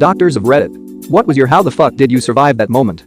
Doctors of Reddit. What was your how the fuck did you survive that moment?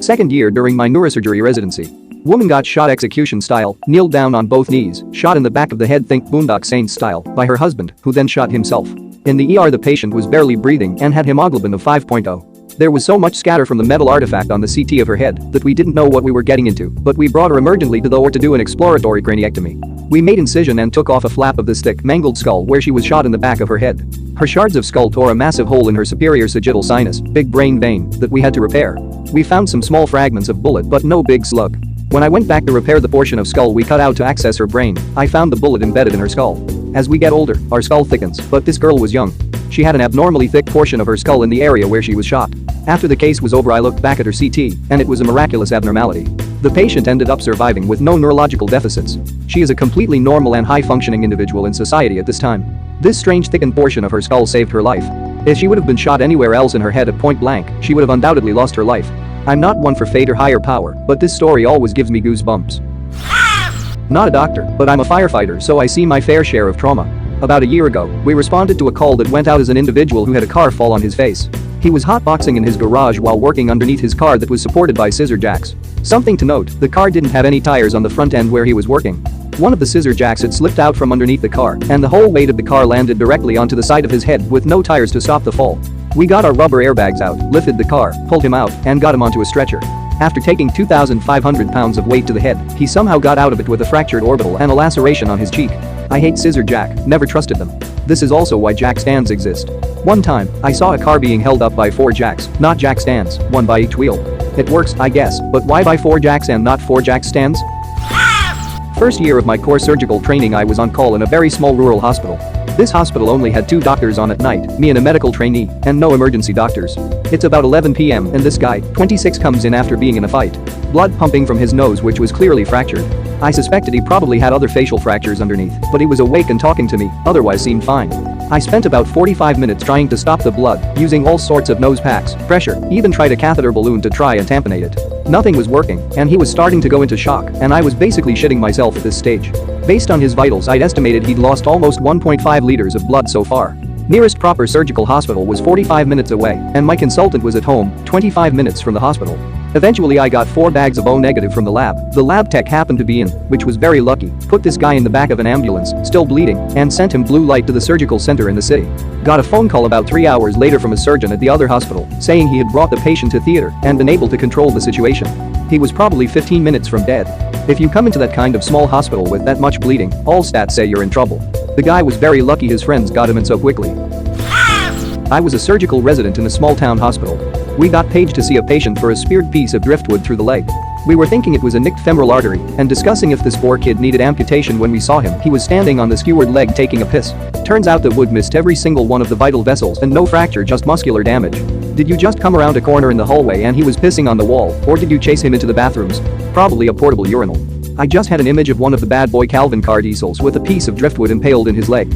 Second year during my neurosurgery residency. Woman got shot execution style, kneeled down on both knees, shot in the back of the head, think Boondock Saints style, by her husband, who then shot himself. In the ER the patient was barely breathing and had hemoglobin of 5.0. There was so much scatter from the metal artifact on the CT of her head that we didn't know what we were getting into, but we brought her emergently to the OR to do an exploratory craniectomy. We made incision and took off a flap of this thick, mangled skull where she was shot in the back of her head. Her shards of skull tore a massive hole in her superior sagittal sinus, big brain vein, that we had to repair. We found some small fragments of bullet but no big slug. When I went back to repair the portion of skull we cut out to access her brain, I found the bullet embedded in her skull. As we get older, our skull thickens, but this girl was young. She had an abnormally thick portion of her skull in the area where she was shot. After the case was over I looked back at her CT, and it was a miraculous abnormality. The patient ended up surviving with no neurological deficits. She is a completely normal and high-functioning individual in society at this time. This strange thickened portion of her skull saved her life. If she would have been shot anywhere else in her head at point blank, she would have undoubtedly lost her life. I'm not one for fate or higher power, but this story always gives me goosebumps. Not a doctor, but I'm a firefighter, so I see my fair share of trauma. About a year ago, we responded to a call that went out as an individual who had a car fall on his face. He was hotboxing in his garage while working underneath his car that was supported by scissor jacks. Something to note, the car didn't have any tires on the front end where he was working. One of the scissor jacks had slipped out from underneath the car, and the whole weight of the car landed directly onto the side of his head with no tires to stop the fall. We got our rubber airbags out, lifted the car, pulled him out, and got him onto a stretcher. After taking 2,500 pounds of weight to the head, he somehow got out of it with a fractured orbital and a laceration on his cheek. I hate scissor jack, never trusted them. This is also why jack stands exist. One time, I saw a car being held up by 4 jacks, not jack stands, one by each wheel. It works, I guess, but why by 4 jacks and not 4 jack stands? First year of my core surgical training I was on call in a very small rural hospital. This hospital only had 2 doctors on at night, me and a medical trainee, and no emergency doctors. It's about 11 p.m. and this guy, 26, comes in after being in a fight. Blood pumping from his nose which was clearly fractured. I suspected he probably had other facial fractures underneath, but he was awake and talking to me, otherwise seemed fine. I spent about 45 minutes trying to stop the blood, using all sorts of nose packs, pressure, even tried a catheter balloon to try and tamponade it. Nothing was working, and he was starting to go into shock, and I was basically shitting myself at this stage. Based on his vitals I'd estimated he'd lost almost 1.5 liters of blood so far. Nearest proper surgical hospital was 45 minutes away, and my consultant was at home, 25 minutes from the hospital. Eventually I got 4 bags of O negative from the lab. The lab tech happened to be in, which was very lucky, put this guy in the back of an ambulance, still bleeding, and sent him blue light to the surgical center in the city. Got a phone call about 3 hours later from a surgeon at the other hospital, saying he had brought the patient to theater and been able to control the situation. He was probably 15 minutes from dead. If you come into that kind of small hospital with that much bleeding, all stats say you're in trouble. The guy was very lucky his friends got him in so quickly. I was a surgical resident in a small town hospital. We got paged to see a patient for a speared piece of driftwood through the leg. We were thinking it was a nicked femoral artery and discussing if this poor kid needed amputation when we saw him. He was standing on the skewered leg taking a piss. Turns out the wood missed every single one of the vital vessels and no fracture, just muscular damage. Did you just come around a corner in the hallway and he was pissing on the wall, or did you chase him into the bathrooms? Probably a portable urinal. I just had an image of one of the bad boy Calvin car diesels with a piece of driftwood impaled in his leg.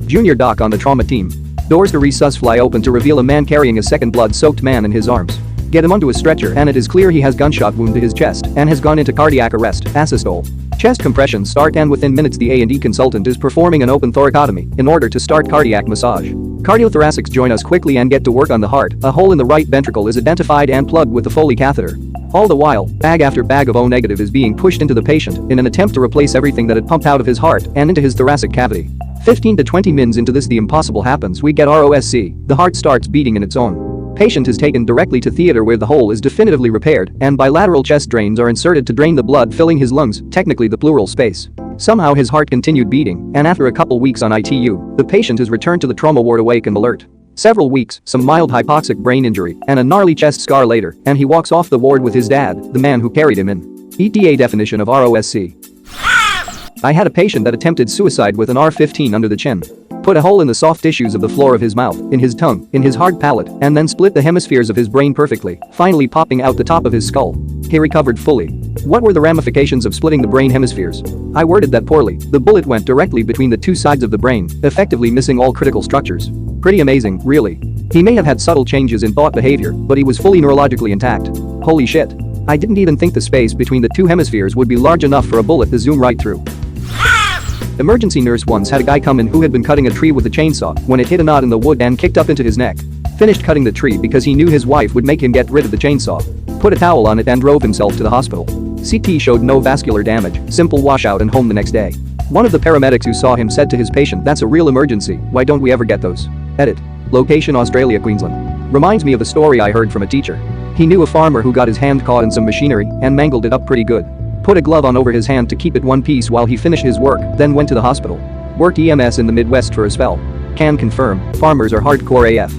Junior doc on the trauma team. Doors to resus fly open to reveal a man carrying a second blood-soaked man in his arms. Get him onto a stretcher and it is clear he has gunshot wound to his chest and has gone into cardiac arrest, asystole. Chest compressions start and within minutes the A&E consultant is performing an open thoracotomy in order to start cardiac massage. Cardiothoracics join us quickly and get to work on the heart. A hole in the right ventricle is identified and plugged with the Foley catheter. All the while, bag after bag of O negative is being pushed into the patient in an attempt to replace everything that had pumped out of his heart and into his thoracic cavity. 15 to 20 mins into this the impossible happens. We get ROSC, the heart starts beating in its own. Patient is taken directly to theater where the hole is definitively repaired and bilateral chest drains are inserted to drain the blood filling his lungs, technically the pleural space. Somehow his heart continued beating, and after a couple weeks on ITU, the patient is returned to the trauma ward awake and alert. Several weeks, some mild hypoxic brain injury, and a gnarly chest scar later, and he walks off the ward with his dad, the man who carried him in. ETA definition of ROSC. I had a patient that attempted suicide with an R-15 under the chin. Put a hole in the soft tissues of the floor of his mouth, in his tongue, in his hard palate, and then split the hemispheres of his brain perfectly, finally popping out the top of his skull. He recovered fully. What were the ramifications of splitting the brain hemispheres? I worded that poorly. The bullet went directly between the 2 sides of the brain, effectively missing all critical structures. Pretty amazing, really. He may have had subtle changes in thought behavior, but he was fully neurologically intact. Holy shit. I didn't even think the space between the 2 hemispheres would be large enough for a bullet to zoom right through. Emergency nurse once had a guy come in who had been cutting a tree with a chainsaw when it hit a knot in the wood and kicked up into his neck. Finished cutting the tree because he knew his wife would make him get rid of the chainsaw. Put a towel on it and drove himself to the hospital. CT showed no vascular damage, simple washout and home the next day. One of the paramedics who saw him said to his patient, "That's a real emergency, why don't we ever get those?" Edit. Location Australia, Queensland. Reminds me of a story I heard from a teacher. He knew a farmer who got his hand caught in some machinery and mangled it up pretty good. Put a glove on over his hand to keep it one piece while he finished his work, then went to the hospital. Worked EMS in the Midwest for a spell. Can confirm, farmers are hardcore AF.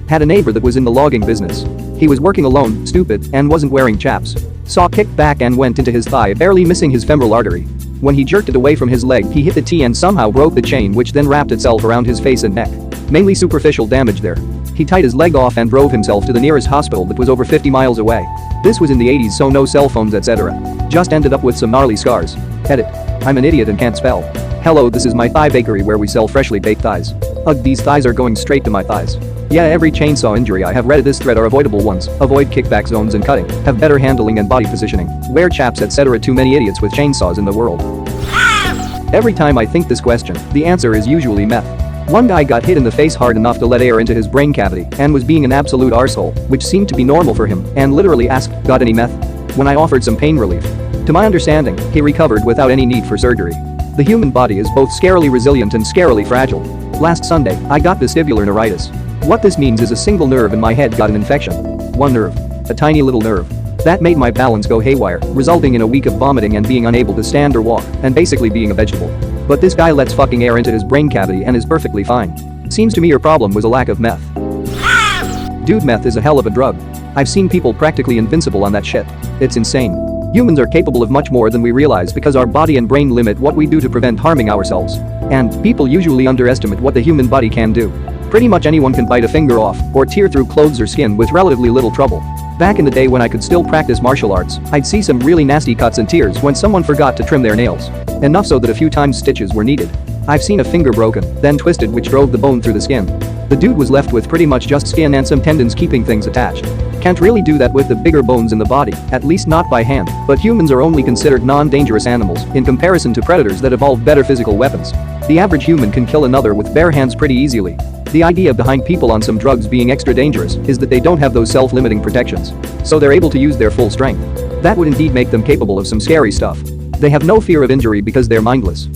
Had a neighbor that was in the logging business. He was working alone, stupid, and wasn't wearing chaps. Saw kicked back and went into his thigh, barely missing his femoral artery. When he jerked it away from his leg, he hit the T and somehow broke the chain, which then wrapped itself around his face and neck. Mainly superficial damage there. He tied his leg off and drove himself to the nearest hospital that was over 50 miles away. This was in the 80s, so no cell phones, etc. Just ended up with some gnarly scars. Edit. I'm an idiot and can't spell. Hello, this is my thigh bakery where we sell freshly baked thighs. Ugh, these thighs are going straight to my thighs. Yeah, every chainsaw injury I have read at this thread are avoidable ones. Avoid kickback zones and cutting. Have better handling and body positioning. Wear chaps, etc. Too many idiots with chainsaws in the world. Every time I think this question, the answer is usually meth. One guy got hit in the face hard enough to let air into his brain cavity and was being an absolute arsehole, which seemed to be normal for him, and literally asked, "Got any meth?" when I offered some pain relief. To my understanding, he recovered without any need for surgery. The human body is both scarily resilient and scarily fragile. Last Sunday, I got vestibular neuritis. What this means is a single nerve in my head got an infection. One nerve. A tiny little nerve. That made my balance go haywire, resulting in a week of vomiting and being unable to stand or walk, and basically being a vegetable. But this guy lets fucking air into his brain cavity and is perfectly fine. Seems to me your problem was a lack of meth. Dude, meth is a hell of a drug. I've seen people practically invincible on that shit. It's insane. Humans are capable of much more than we realize because our body and brain limit what we do to prevent harming ourselves. And people usually underestimate what the human body can do. Pretty much anyone can bite a finger off or tear through clothes or skin with relatively little trouble. Back in the day when I could still practice martial arts, I'd see some really nasty cuts and tears when someone forgot to trim their nails. Enough so that a few times stitches were needed. I've seen a finger broken, then twisted, which drove the bone through the skin. The dude was left with pretty much just skin and some tendons keeping things attached. Can't really do that with the bigger bones in the body, at least not by hand, but humans are only considered non-dangerous animals in comparison to predators that evolve better physical weapons. The average human can kill another with bare hands pretty easily. The idea behind people on some drugs being extra dangerous is that they don't have those self-limiting protections. So they're able to use their full strength. That would indeed make them capable of some scary stuff. They have no fear of injury because they're mindless.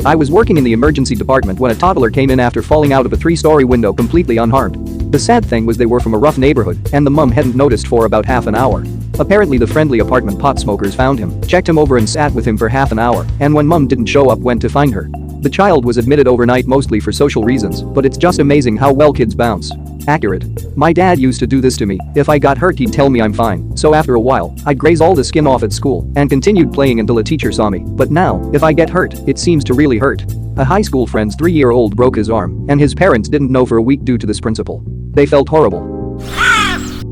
I was working in the emergency department when a toddler came in after falling out of a 3-story window completely unharmed. The sad thing was they were from a rough neighborhood and the mum hadn't noticed for about half an hour. Apparently the friendly apartment pot smokers found him, checked him over and sat with him for half an hour, and when mum didn't show up went to find her. The child was admitted overnight mostly for social reasons, but it's just amazing how well kids bounce. Accurate. My dad used to do this to me. If I got hurt he'd tell me I'm fine, so after a while, I'd graze all the skin off at school and continued playing until a teacher saw me. But now, if I get hurt, it seems to really hurt. A high school friend's 3-year-old broke his arm, and his parents didn't know for a week due to this principle. They felt horrible.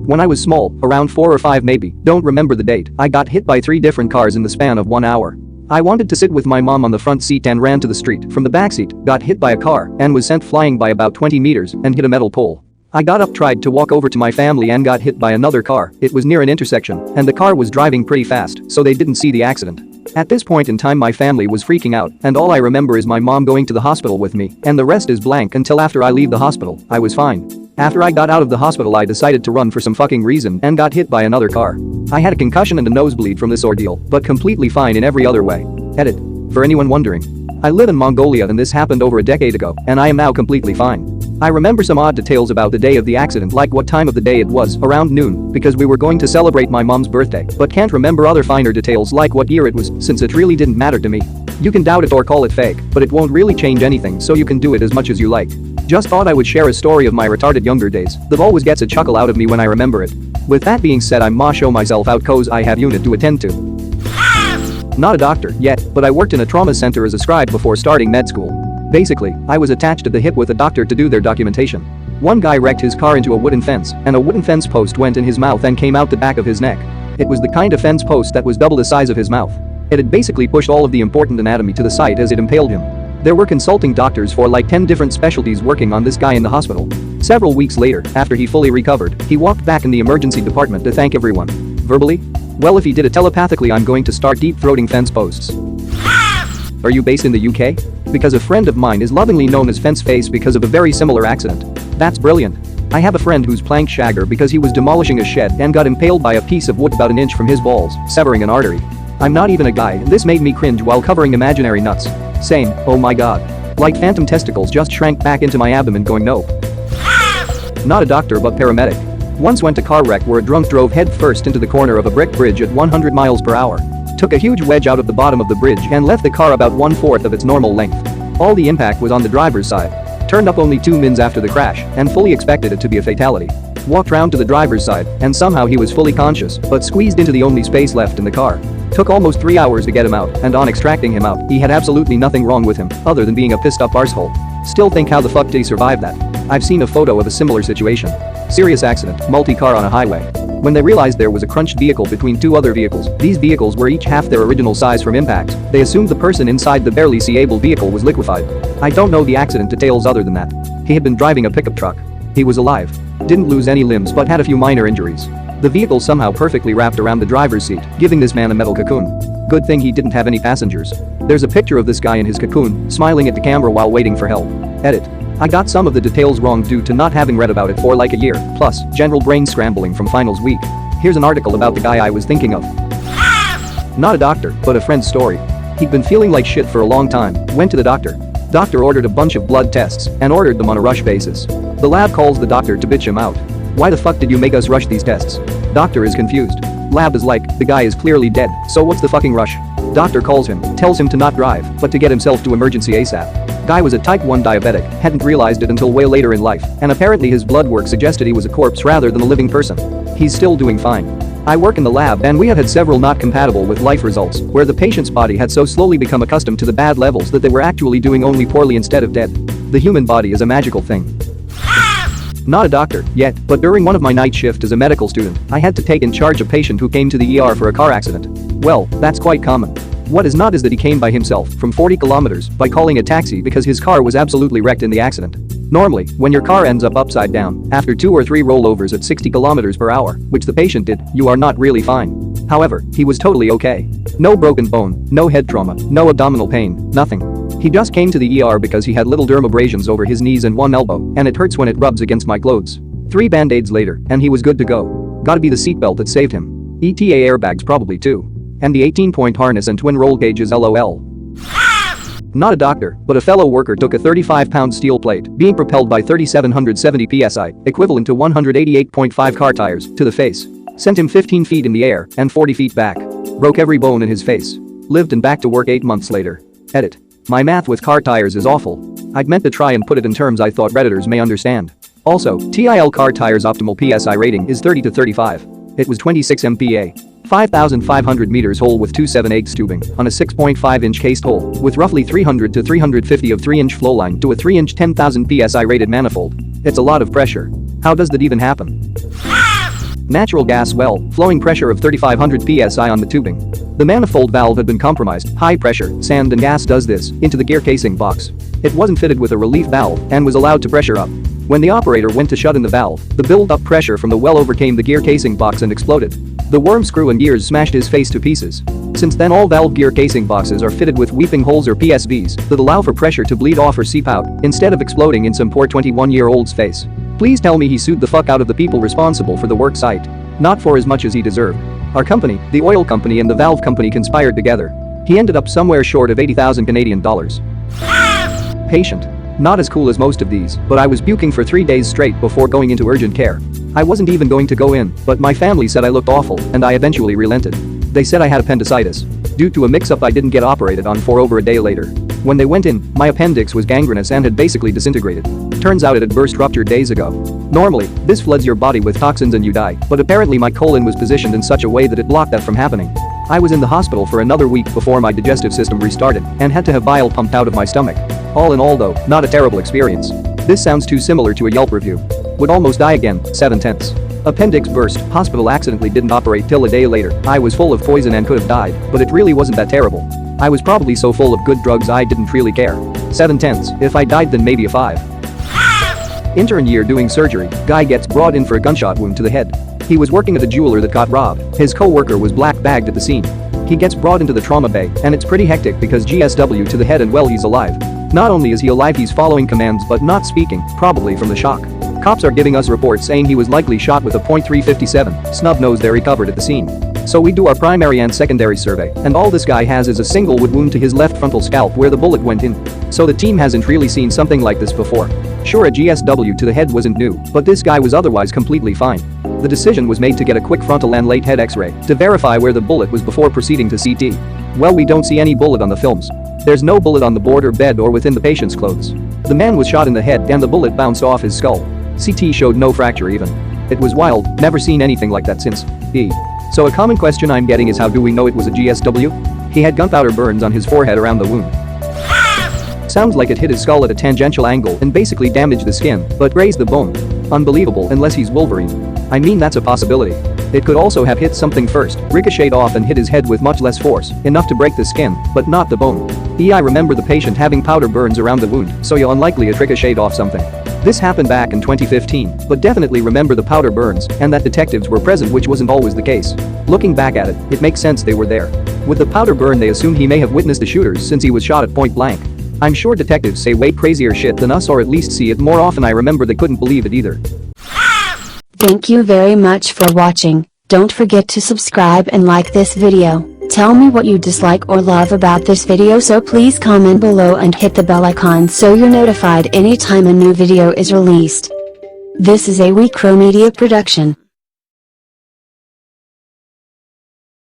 When I was small, around 4 or 5 maybe, don't remember the date, I got hit by 3 different cars in the span of 1 hour. I wanted to sit with my mom on the front seat and ran to the street from the back seat, got hit by a car, and was sent flying by about 20 meters and hit a metal pole. I got up, tried to walk over to my family and got hit by another car. It was near an intersection, and the car was driving pretty fast, so they didn't see the accident. At this point in time my family was freaking out, and all I remember is my mom going to the hospital with me, and the rest is blank until after I leave the hospital, I was fine. After I got out of the hospital I decided to run for some fucking reason and got hit by another car. I had a concussion and a nosebleed from this ordeal, but completely fine in every other way. Edit. For anyone wondering. I live in Mongolia and this happened over a decade ago, and I am now completely fine. I remember some odd details about the day of the accident, like what time of the day it was, around noon, because we were going to celebrate my mom's birthday, but can't remember other finer details like what year it was, since it really didn't matter to me. You can doubt it or call it fake, but it won't really change anything, so you can do it as much as you like. Just thought I would share a story of my retarded younger days that always gets a chuckle out of me when I remember it. With that being said, I'm ma show myself out cause I have unit to attend to. Not a doctor yet, but I worked in a trauma center as a scribe before starting med school. Basically, I was attached at the hip with a doctor to do their documentation. One guy wrecked his car into a wooden fence, and a wooden fence post went in his mouth and came out the back of his neck. It was the kind of fence post that was double the size of his mouth. It had basically pushed all of the important anatomy to the side as it impaled him. There were consulting doctors for like 10 different specialties working on this guy in the hospital. Several weeks later, after he fully recovered, he walked back in the emergency department to thank everyone. Verbally? Well, if he did it telepathically, I'm going to start deep-throating fence posts. Are you based in the UK? Because a friend of mine is lovingly known as Fence Face because of a very similar accident. That's brilliant. I have a friend who's plank shagger because he was demolishing a shed and got impaled by a piece of wood about an inch from his balls, severing an artery. I'm not even a guy and this made me cringe while covering imaginary nuts. Same, oh my god. Like phantom testicles just shrank back into my abdomen going no. Not a doctor but paramedic. Once went to car wreck where a drunk drove head first into the corner of a brick bridge at 100 miles per hour. Took a huge wedge out of the bottom of the bridge and left the car about 1/4 of its normal length. All the impact was on the driver's side. Turned up only 2 mins after the crash and fully expected it to be a fatality. Walked round to the driver's side and somehow he was fully conscious but squeezed into the only space left in the car. Took almost 3 hours to get him out and on extracting him out, he had absolutely nothing wrong with him other than being a pissed up arsehole. Still think how the fuck did he survive that? I've seen a photo of a similar situation. Serious accident, multi-car on a highway. When they realized there was a crunched vehicle between 2 other vehicles, these vehicles were each half their original size from impact, they assumed the person inside the barely seeable vehicle was liquefied. I don't know the accident details other than that. He had been driving a pickup truck. He was alive. Didn't lose any limbs but had a few minor injuries. The vehicle somehow perfectly wrapped around the driver's seat, giving this man a metal cocoon. Good thing he didn't have any passengers. There's a picture of this guy in his cocoon, smiling at the camera while waiting for help. Edit. I got some of the details wrong due to not having read about it for like a year, plus general brain scrambling from finals week. Here's an article about the guy I was thinking of. Not a doctor, but a friend's story. He'd been feeling like shit for a long time, went to the doctor. Doctor ordered a bunch of blood tests and ordered them on a rush basis. The lab calls the doctor to bitch him out. Why the fuck did you make us rush these tests? Doctor is confused. Lab is like, the guy is clearly dead, so what's the fucking rush? Doctor calls him, tells him to not drive, but to get himself to emergency ASAP. Guy was a type 1 diabetic, hadn't realized it until way later in life, and apparently his blood work suggested he was a corpse rather than a living person. He's still doing fine. I work in the lab and we have had several not compatible with life results, where the patient's body had so slowly become accustomed to the bad levels that they were actually doing only poorly instead of dead. The human body is a magical thing. Not a doctor, yet, but during one of my night shift as a medical student, I had to take in charge a patient who came to the ER for a car accident. Well, that's quite common. What is not is that he came by himself from 40 kilometers by calling a taxi because his car was absolutely wrecked in the accident. Normally, when your car ends up upside down, after 2 or 3 rollovers at 60 kilometers per hour, which the patient did, you are not really fine. However, he was totally okay. No broken bone, no head trauma, no abdominal pain, nothing. He just came to the ER because he had little dermabrasions over his knees and one elbow, and it hurts when it rubs against my clothes. 3 band-aids later, and he was good to go. Gotta be the seatbelt that saved him. ETA airbags probably too. And the 18-point harness and twin roll cages LOL. Not a doctor, but a fellow worker took a 35-pound steel plate, being propelled by 3,770 psi, equivalent to 188.5 car tires, to the face. Sent him 15 feet in the air and 40 feet back. Broke every bone in his face. Lived and back to work 8 months later. Edit. My math with car tires is awful. I'd meant to try and put it in terms I thought Redditors may understand. Also, TIL car tires optimal PSI rating is 30 to 35. It was 26 MPa. 5,500 meters hole with 2/7/8 tubing on a 6.5-inch cased hole with roughly 300 to 350 of 3-inch flowline to a 3-inch 10,000 psi rated manifold. It's a lot of pressure. How does that even happen? Natural gas well, flowing pressure of 3,500 psi on the tubing. The manifold valve had been compromised, high pressure, sand and gas does this, into the gear casing box. It wasn't fitted with a relief valve and was allowed to pressure up. When the operator went to shut in the valve, the build-up pressure from the well overcame the gear casing box and exploded. The worm screw and gears smashed his face to pieces. Since then all valve gear casing boxes are fitted with weeping holes or PSVs that allow for pressure to bleed off or seep out instead of exploding in some poor 21-year-old's face. Please tell me he sued the fuck out of the people responsible for the work site. Not for as much as he deserved. Our company, the oil company and the valve company conspired together. He ended up somewhere short of 80,000 Canadian dollars. Patient. Not as cool as most of these, but I was puking for 3 days straight before going into urgent care. I wasn't even going to go in, but my family said I looked awful and I eventually relented. They said I had appendicitis. Due to a mix-up I didn't get operated on for over a day later. When they went in, my appendix was gangrenous and had basically disintegrated. Turns out it had burst ruptured days ago. Normally, this floods your body with toxins and you die, but apparently my colon was positioned in such a way that it blocked that from happening. I was in the hospital for another week before my digestive system restarted and had to have bile pumped out of my stomach. All in all though, not a terrible experience. This sounds too similar to a Yelp review. Would almost die again, 7/10. Appendix burst, hospital accidentally didn't operate till a day later. I was full of poison and could have died, but it really wasn't that terrible. I was probably so full of good drugs I didn't really care. 7/10. If I died then maybe a 5. Intern year doing surgery, guy gets brought in for a gunshot wound to the head. He was working at a jeweler that got robbed. His co-worker was black bagged at the scene. He gets brought into the trauma bay, and it's pretty hectic because GSW to the head and well he's alive. Not only is he alive, he's following commands but not speaking, probably from the shock. Cops are giving us reports saying he was likely shot with a .357 snub nose they recovered at the scene. So we do our primary and secondary survey, and all this guy has is a single wood wound to his left frontal scalp where the bullet went in. So the team hasn't really seen something like this before. Sure, a GSW to the head wasn't new, but this guy was otherwise completely fine. The decision was made to get a quick frontal and late head x-ray to verify where the bullet was before proceeding to CT. Well, we don't see any bullet on the films. There's no bullet on the board or bed or within the patient's clothes. The man was shot in the head and the bullet bounced off his skull. CT showed no fracture even. It was wild, never seen anything like that since. So a common question I'm getting is, how do we know it was a GSW? He had gunpowder burns on his forehead around the wound. Sounds like it hit his skull at a tangential angle and basically damaged the skin, but grazed the bone. Unbelievable, unless he's Wolverine. I mean, that's a possibility. It could also have hit something first, ricocheted off and hit his head with much less force, enough to break the skin, but not the bone. I remember the patient having powder burns around the wound, so you're unlikely it ricocheted off something. This happened back in 2015, but definitely remember the powder burns and that detectives were present, which wasn't always the case. Looking back at it, it makes sense they were there. With the powder burn, they assume he may have witnessed the shooters since he was shot at point blank. I'm sure detectives say way crazier shit than us, or at least see it more often. I remember they couldn't believe it either. Thank you very much for watching. Don't forget to subscribe and like this video. Tell me what you dislike or love about this video, so please comment below and hit the bell icon so you're notified anytime a new video is released. This is a WeCrow Media production.